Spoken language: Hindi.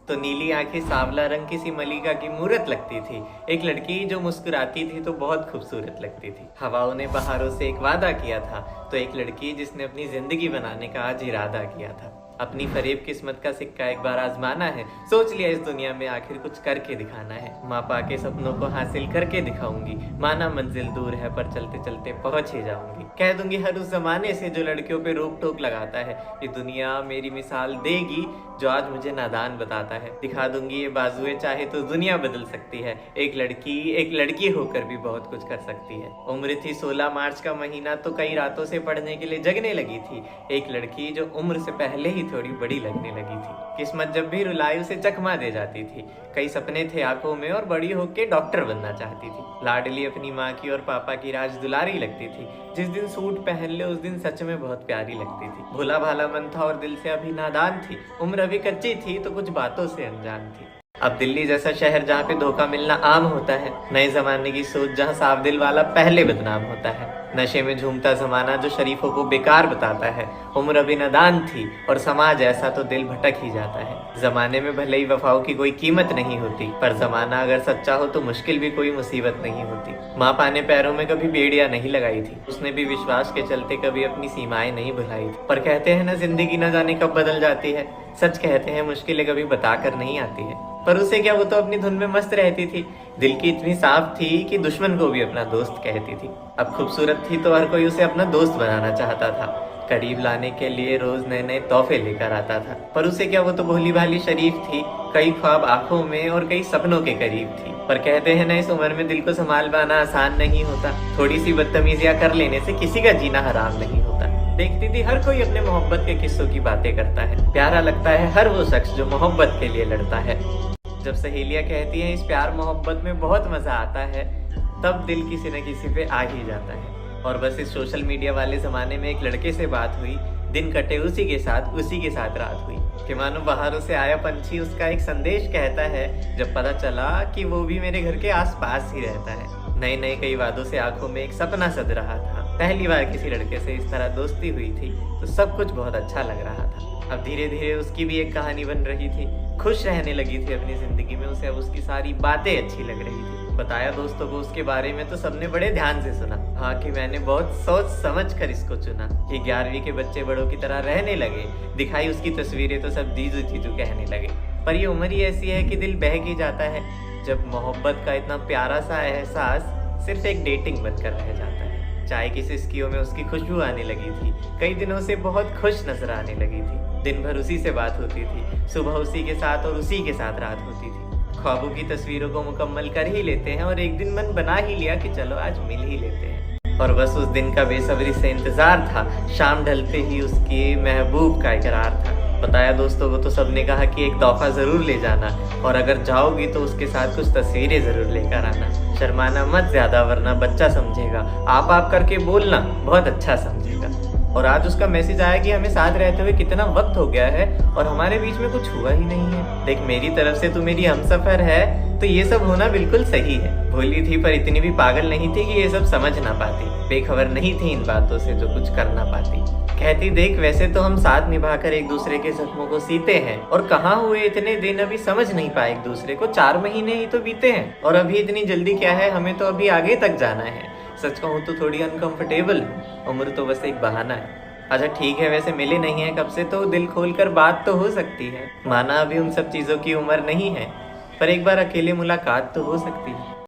तो नीली आंखें सांवला रंग किसी मलिका की मूरत लगती थी। एक लड़की जो मुस्कुराती थी तो बहुत खूबसूरत लगती थी। हवाओं ने बहारों से एक वादा किया था, तो एक लड़की जिसने अपनी जिंदगी बनाने का आज इरादा किया था। अपनी फरेब किस्मत का सिक्का एक बार आजमाना है, सोच लिया इस दुनिया में आखिर कुछ करके दिखाना है। माँ पा के सपनों को हासिल करके दिखाऊंगी, माना मंजिल दूर है पर चलते चलते पहुंच ही जाऊंगी। कह दूंगी हर उस जमाने से जो लड़कियों पे रोक टोक लगाता है, ये दुनिया मेरी मिसाल देगी जो आज मुझे नादान बताता है। दिखा दूंगी ये बाजुए चाहे तो दुनिया बदल सकती है, एक लड़की होकर भी बहुत कुछ कर सकती है। उम्र थी 16 मार्च का महीना, तो कई रातों से पढ़ने के लिए जगने लगी थी। एक लड़की जो उम्र से पहले ही थोड़ी बड़ी लगने लगी थी। किस्मत जब भी रुलाई उसे चकमा दे जाती थी। कई सपने थे आंखों में और बड़ी होके डॉक्टर बनना चाहती थी। लाडली अपनी माँ की और पापा की राज दुलारी लगती थी। जिस दिन सूट पहन ले उस दिन सच में बहुत प्यारी लगती थी। भोला भाला मन था और दिल से अभी नादान थी। उम्र अभी कच्ची थी तो कुछ बातों से अनजान थी। अब दिल्ली जैसा शहर जहाँ पे धोखा मिलना आम होता है, नए जमाने की सोच जहाँ साफ दिल वाला पहले बदनाम होता है। नशे में झूमता जमाना जो शरीफों को बेकार बताता है। उम्र अभी नादान थी और समाज ऐसा तो दिल भटक ही जाता है। जमाने में भले ही वफाओं की कोई कीमत नहीं होती, पर जमाना अगर सच्चा हो तो मुश्किल भी कोई मुसीबत नहीं होती। माँ पाने पैरों में कभी बेड़ियां नहीं लगाई थी, उसने भी विश्वास के चलते कभी अपनी सीमाएं नहीं भुलाई थी। पर कहते हैं ना, जिंदगी न जाने कब बदल जाती है। सच कहते हैं मुश्किलें कभी बताकर नहीं आती है। पर उसे क्या, वो तो अपनी धुन में मस्त रहती थी। दिल की इतनी साफ थी कि दुश्मन को भी अपना दोस्त कहती थी। अब खूबसूरत थी तो हर कोई उसे अपना दोस्त बनाना चाहता था। करीब लाने के लिए रोज नए नए तोहफे लेकर आता था। पर उसे क्या, वो तो भोली भाली शरीफ थी। कई ख्वाब आंखों में और कई सपनों के करीब थी। पर कहते हैं ना, इस उम्र में दिल को संभाल पाना आसान नहीं होता। थोड़ी सी बदतमीजियां कर लेने से किसी का जीना हराम नहीं होता। देखती थी हर कोई अपने मोहब्बत के किस्सों की बातें करता है। प्यारा लगता है हर वो शख्स जो मोहब्बत के लिए लड़ता है। जब सहेलियां कहती हैं इस प्यार मोहब्बत में बहुत मजा आता है, तब दिल किसी न किसी पे आ ही जाता है। और बस इस सोशल मीडिया वाले जमाने में एक लड़के से बात हुई, दिन कटे उसी के साथ रात हुई। कि मानो बाहरों से आया पंछी उसका एक संदेश कहता है, जब पता चला कि वो भी मेरे घर के आसपास ही रहता है। नए नए कई वादों से आंखों में एक सपना सज रहा था। पहली बार किसी लड़के से इस तरह दोस्ती हुई थी तो सब कुछ बहुत अच्छा लग रहा था। अब धीरे धीरे उसकी भी एक कहानी बन रही थी। खुश रहने लगी थी अपनी जिंदगी में। उसे अब उसकी सारी बातें अच्छी लग रही थी। बताया दोस्तों को उसके बारे में तो सबने बड़े ध्यान से सुना। हाँ कि मैंने बहुत सोच समझ कर इसको चुना। कि 11वीं के बच्चे बड़ों की तरह रहने लगे। दिखाई उसकी तस्वीरें तो सब दीजू जीजू कहने लगे। पर ये उम्र ही ऐसी है कि दिल बहक ही जाता है, जब मोहब्बत का इतना प्यारा सा एहसास सिर्फ एक डेटिंग बनकर रह जाता है। चाय की सिस्कियों में उसकी खुशबू आने लगी थी। कई दिनों से बहुत खुश नजर आने लगी थी। दिन भर उसी से बात होती थी, सुबह उसी के साथ और उसी के साथ रात होती थी। ख्वाबों की तस्वीरों को मुकम्मल कर ही लेते हैं और एक दिन मन बना ही लिया कि चलो आज मिल ही लेते हैं। और बस उस दिन का बेसब्री से इंतजार था। शाम ढलते ही उसके महबूब का इकरार था। बताया दोस्तों को तो सबने कहा कि एक तोहफा जरूर ले जाना, और अगर जाओगी तो उसके साथ कुछ तस्वीरें जरूर लेकर आना। शर्माना मत ज्यादा वरना बच्चा समझेगा। आप करके बोलना, बहुत अच्छा समझेगा। और आज उसका मैसेज आया कि हमें साथ रहते हुए कितना वक्त हो गया है और हमारे बीच में कुछ हुआ ही नहीं है। देख, मेरी तरफ से तू मेरी हमसफर है, तो ये सब होना बिल्कुल सही है। भोली थी पर इतनी भी पागल नहीं थी कि ये सब समझ ना पाती। बेखबर नहीं थी इन बातों से जो कुछ कर ना पाती। कहती, देख वैसे तो हम साथ निभाकर एक दूसरे के जख्मों को सीते हैं, और कहाँ हुए इतने दिन अभी समझ नहीं पाए एक दूसरे को। 4 महीने ही तो बीते हैं, और अभी इतनी जल्दी क्या है, हमें तो अभी आगे तक जाना है। सच कहूँ तो थोड़ी अनकंफर्टेबल हूँ, उम्र तो बस एक बहाना है। अच्छा ठीक है, वैसे मिले नहीं है कब से, तो दिल खोल कर बात तो हो सकती है। माना अभी उन सब चीज़ों की उम्र नहीं है, पर एक बार अकेले मुलाकात तो हो सकती है।